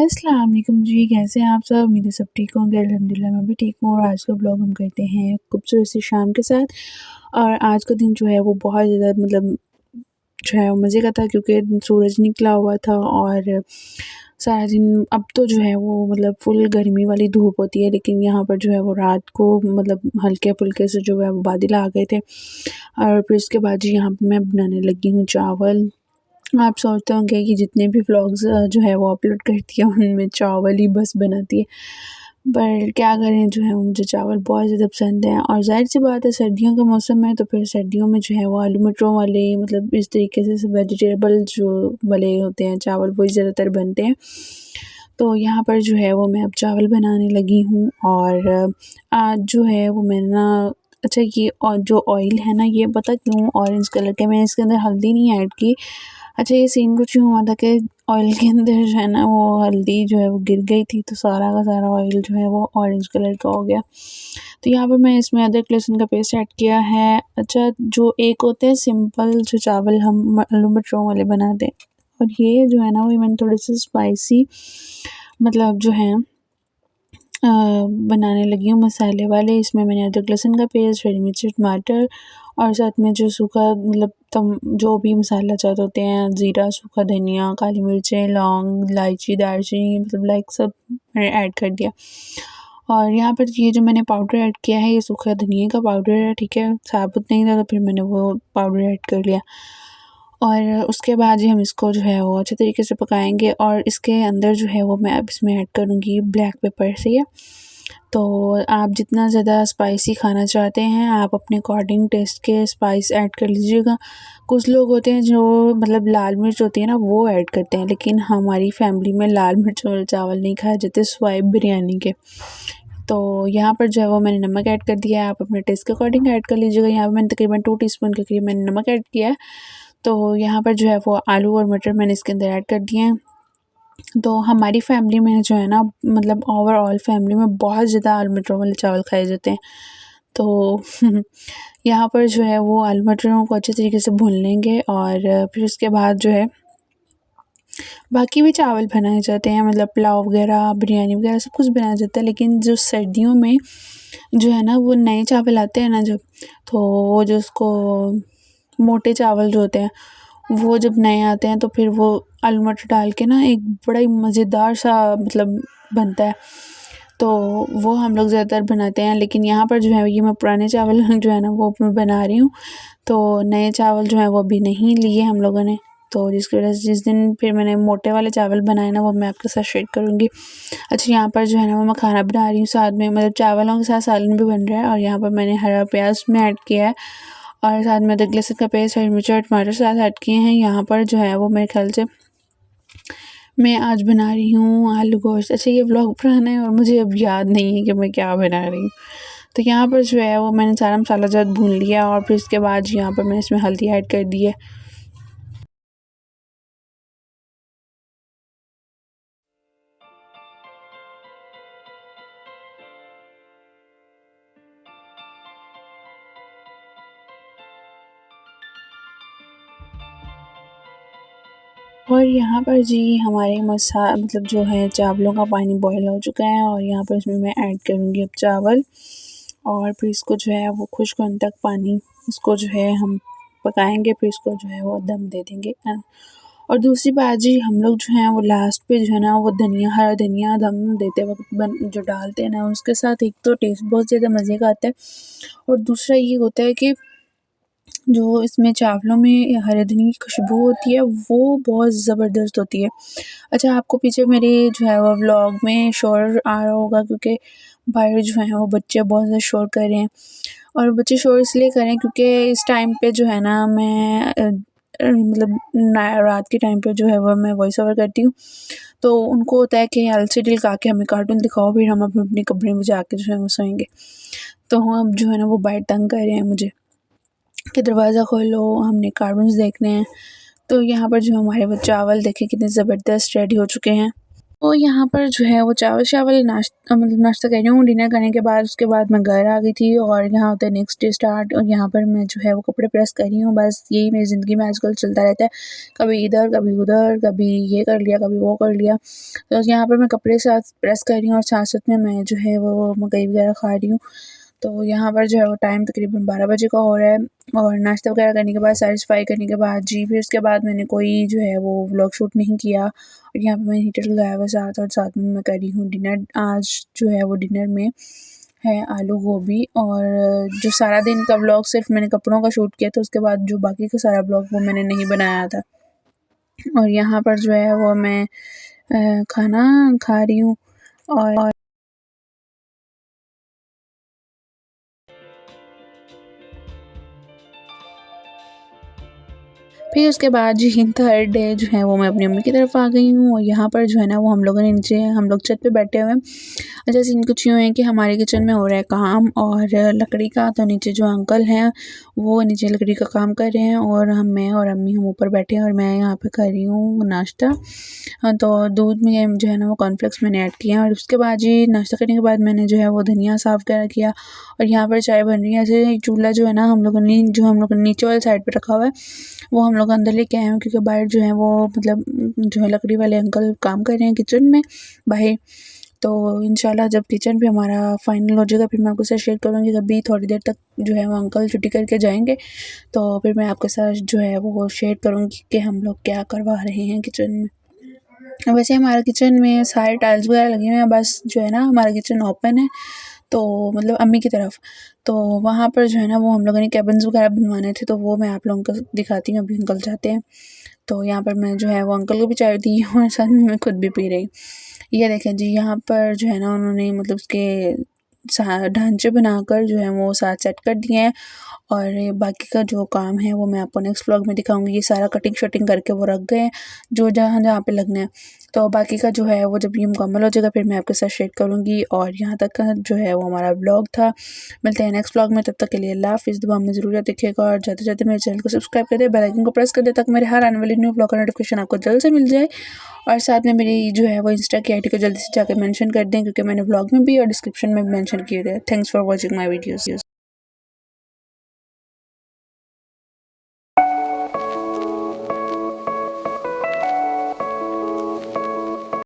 अस्सलाम वालेकुम जी, कैसे हैं आप सब? उम्मीद है सब ठीक होंगे। अल्हम्दुलिल्लाह मैं भी ठीक हूँ और आज का ब्लॉग हम करते हैं खूबसूरत सी शाम के साथ। और आज का दिन जो है वो बहुत ज़्यादा जो है वो मज़े का था, क्योंकि सूरज निकला हुआ था और सारा दिन अब तो जो है वो फुल गर्मी वाली धूप होती है, लेकिन यहाँ पर जो है वो रात को हल्के-फुल्के से जो है वो बादल आ गए थे। और फिर उसके बाद जी यहाँ पे मैं बनाने लगी हूँ चावल। आप सोचते होंगे कि जितने भी व्लॉग्स जो है वो अपलोड करती है उनमें चावल ही बस बनाती है। पर क्या करें, जो है मुझे चावल बहुत ज़्यादा पसंद है और ज़ाहिर-सी बात है सर्दियों का मौसम है, तो फिर सर्दियों में जो है वो आलू मटरों वाले इस तरीके से वेजिटेबल जो वाले होते हैं चावल वही ज़्यादातर बनते हैं। तो यहाँ पर जो है वो मैं अब चावल बनाने लगी हूँ और आज जो है वो मैंने ना अच्छा ये और जो ऑयल है ना ये पता क्यों ऑरेंज कलर का, मैंने इसके अंदर हल्दी नहीं ऐड की। अच्छा ये सीन कुछ यूँ हुआ था कि ऑयल के अंदर जो है ना वो हल्दी जो है वो गिर गई थी, तो सारा का सारा ऑयल जो है वो ऑरेंज कलर का हो गया। तो यहाँ पर मैं इसमें अदरक लहसुन का पेस्ट ऐड किया है। अच्छा जो एक होते हैं सिंपल जो चावल हम आलू मटरों वाले बनाते हैं, और ये जो है ना वो मैंने थोड़े से स्पाइसी जो है बनाने लगी हूँ मसाले वाले। इसमें मैंने अदरक लहसुन का पेस्ट, हरी मिर्च, टमाटर और साथ में जो सूखा तम जो भी मसाला चाहते होते हैं, ज़ीरा, सूखा धनिया, काली मिर्चें, लौंग, इलायची, दालचीनी लाइक सब मैंने ऐड कर दिया। और यहाँ पर ये जो मैंने पाउडर ऐड किया है ये सूखा धनिया का पाउडर है, ठीक है, साबुत नहीं था तो फिर मैंने वो पाउडर ऐड कर लिया। और उसके बाद ही हम इसको जो है वो अच्छे तरीके से पकाएंगे और इसके अंदर जो है वो मैं अब इसमें ऐड करूँगी ब्लैक पेपर से। तो आप जितना ज़्यादा स्पाइसी खाना चाहते हैं आप अपने अकॉर्डिंग टेस्ट के स्पाइस ऐड कर लीजिएगा। कुछ लोग होते हैं जो लाल मिर्च होती है ना वो ऐड करते हैं, लेकिन हमारी फैमिली में लाल मिर्च वाले चावल नहीं खाए जाते सिवाय बिरयानी के। तो यहाँ पर जो है वो मैंने नमक ऐड कर दिया है, आप अपने टेस्ट के अकॉर्डिंग ऐड कर लीजिएगा। यहाँ पर मैंने तकरीबन 2 टीस्पून के करीब मैंने नमक ऐड किया है। तो यहाँ पर जो है वो आलू और मटर मैंने इसके अंदर ऐड कर दिए हैं। तो हमारी फैमिली में जो है ना ओवरऑल फैमिली में बहुत ज़्यादा आलू मटरों वाले चावल खाए जाते हैं। तो यहाँ पर जो है वो आलू मटरों को अच्छे तरीके से भून लेंगे और फिर उसके बाद जो है बाकी भी चावल बनाए जाते हैं, पुलाव वगैरह, बिरयानी वगैरह सब कुछ बनाया जाता है। लेकिन जो सर्दियों में जो है ना वो नए चावल आते हैं ना जब, तो वो जो उसको मोटे चावल जो होते हैं वो जब नए आते हैं तो फिर वो आलू मटर डाल के ना एक बड़ा ही मज़ेदार सा बनता है। तो वो हम लोग ज़्यादातर बनाते हैं, लेकिन यहाँ पर जो है ये मैं पुराने चावल जो है ना वो मैं बना रही हूँ। तो नए चावल जो है वो अभी नहीं लिए हम लोगों ने, तो जिसकी वजह से जिस दिन फिर मैंने मोटे वाले चावल बनाए ना वो मैं आपके साथ शेयर करूँगी। अच्छा यहाँ पर जो है ना वो मैं खाना बना रही हूँ, साथ में चावलों के साथ सालन भी बन रहा है और यहाँ पर मैंने हरा प्याज में ऐड किया है और साथ में अदरक लहसुन का पेस्ट, हरी मिर्च और टमाटर साथ ऐड किए हैं। यहाँ पर जो है वो मेरे ख्याल से मैं आज बना रही हूँ आलू गोश्त। अच्छा ये व्लॉग पुराना है और मुझे अब याद नहीं है कि मैं क्या बना रही हूँ। तो यहाँ पर जो है वो मैंने सारा मसाला ज़्यादा भून लिया और फिर इसके बाद यहाँ पर मैंने इसमें हल्दी ऐड कर दी है। और यहाँ पर जी हमारे जो है चावलों का पानी बॉयल हो चुका है और यहाँ पर इसमें मैं ऐड करूँगी अब चावल और फिर इसको जो है वो खुश्क होने तक पानी इसको जो है हम पकाएंगे, फिर इसको जो है वो दम दे देंगे। और दूसरी बात जी हम लोग जो है वो लास्ट पे जो है ना वो हरा धनिया दम देते वक्त जो डालते हैं ना उसके साथ एक तो टेस्ट बहुत ज़्यादा मज़े का आता है और दूसरा ये होता है कि जो इसमें चावलों में हरे धनिये की खुशबू होती है वो बहुत ज़बरदस्त होती है। अच्छा आपको पीछे मेरे जो है वो व्लॉग में शोर आ रहा होगा क्योंकि बाहर जो है वो बच्चे बहुत ज़्यादा शोर कर रहे हैं और बच्चे शोर इसलिए कर रहे हैं क्योंकि इस टाइम पे जो है ना मैं रात के टाइम पे जो है वो मैं वॉइस ओवर करती हूँ, तो उनको होता है कि एलसीडी लगा के हमें कार्टून दिखाओ फिर हम अपने अपने कमरे में जाके जो है वो सोएंगे। तो अब जो है ना वो बाहर तंग कर रहे हैं मुझे कि दरवाज़ा खोलो हमने कार्टून्स देखने हैं। तो यहाँ पर जो हमारे वो चावल देखें कितने ज़बरदस्त रेडी हो चुके हैं। तो यहाँ पर जो है वो चावल मतलब नाश्ता कह रही हूँ, डिनर करने के बाद उसके बाद मैं घर आ गई थी और यहाँ होता है नेक्स्ट डे स्टार्ट। और यहाँ पर मैं जो है वो कपड़े प्रेस कर रही हूँ। बस यही मेरी ज़िंदगी में आजकल चलता रहता है, कभी इधर कभी उधर, कभी ये कर लिया कभी वो कर लिया। तो यहाँ पर मैं कपड़े साथ प्रेस कर रही हूँ और साथ-साथ में मैं जो है वो मकई वगैरह खा रही हूँ। तो यहाँ पर जो है वो टाइम तकरीबन 12 बजे का हो रहा है और नाश्ता वगैरह करने के बाद, सैटिस्फाई करने के बाद जी फिर उसके बाद मैंने कोई जो है वो व्लॉग शूट नहीं किया। और यहाँ पे मैंने हीटर लगाया हुआ साथ और साथ में मैं कर रही हूँ डिनर। आज जो है वो डिनर में है आलू गोभी। और जो सारा दिन का व्लॉग सिर्फ मैंने कपड़ों का शूट किया था, उसके बाद जो बाकी का सारा व्लॉग वो मैंने नहीं बनाया था। और यहाँ पर जो है वो मैं खाना खा रही हूँ और फिर उसके बाद जी थर्ड डे जो है वो मैं अपनी मम्मी की तरफ आ गई हूँ। और यहाँ पर जो है ना वो हम लोगों ने नीचे, हम लोग छत पे बैठे हुए हैं। अच्छा सीन कुछ यूँ है कि हमारे किचन में हो रहा है काम और लकड़ी का, तो नीचे जो अंकल हैं वो नीचे लकड़ी का काम कर रहे हैं और मैं और अम्मी हम ऊपर बैठे हैं और मैं यहाँ पे कर रही हूँ नाश्ता। हाँ, तो दूध में जो है ना वो कॉर्नफ्लेक्स मैंने ऐड किया और उसके बाद जी नाश्ता करने के बाद मैंने जो है वो धनिया साफ़ वगैरह किया। और यहाँ पर चाय बन रही है। ऐसे चूल्हा जो है ना हम लोगों ने नीचे वाली साइड पे रखा हुआ है, वो हम लोग अंदर लेके आए हैं क्योंकि बाहर जो है वो मतलब जो है लकड़ी वाले अंकल काम कर रहे हैं किचन में बाहर। तो इंशाल्लाह जब किचन भी हमारा फाइनल हो जाएगा फिर मैं आपके साथ शेयर करूँगी। अभी थोड़ी देर तक जो है वो अंकल छुट्टी करके जाएंगे, तो फिर मैं आपके साथ जो है वो शेयर करूँगी कि हम लोग क्या करवा रहे हैं किचन में। वैसे हमारा किचन में सारे टाइल्स वगैरह लगे हुए हैं, बस जो है ना हमारा किचन ओपन है, तो मतलब अम्मी की तरफ। तो वहाँ पर जो है ना वो हम लोगों ने केबिन्स वगैरह बनवाने थे, तो वो मैं आप लोगों को दिखाती हूँ। अभी अंकल जाते हैं तो यहाँ पर मैं जो है वो अंकल को भी चाय दी और साथ में मैं खुद भी पी रही। ये देखें जी यहाँ पर जो है ना उन्होंने मतलब उसके ढांचे बनाकर जो है वो साथ सेट कर दिए हैं। और बाकी का जो काम है वो मैं आपको नेक्स्ट व्लॉग में दिखाऊंगी। ये सारा कटिंग शटिंग करके वो रख गए हैं जो जहाँ जहाँ पे लगना है। तो बाकी का जो है वो जब ये मुकम्मल हो जाएगा फिर मैं आपके साथ शेयर करूँगी। और यहाँ तक का जो है वो हमारा व्लॉग था। मिलते हैं नेक्स्ट व्लॉग में, तब तक के लिए अल्लाह हाफ़िज़। दुआ में ज़रूर देखिएगा और जाते जाते मेरे चैनल को सब्सक्राइब कर दे, बेल आइकन को प्रेस कर दे ताकि मेरे हर आने वाली न्यू व्लॉग का नोटिफिकेशन आपको जल्द से मिल जाए। और साथ में मेरी जो है वो इंस्टा की आईडी को जल्दी से जाकर मेंशन कर दें क्योंकि मैंने व्लॉग में भी और डिस्क्रिप्शन में भी मेंशन किए थे। Thanks for watching my videos.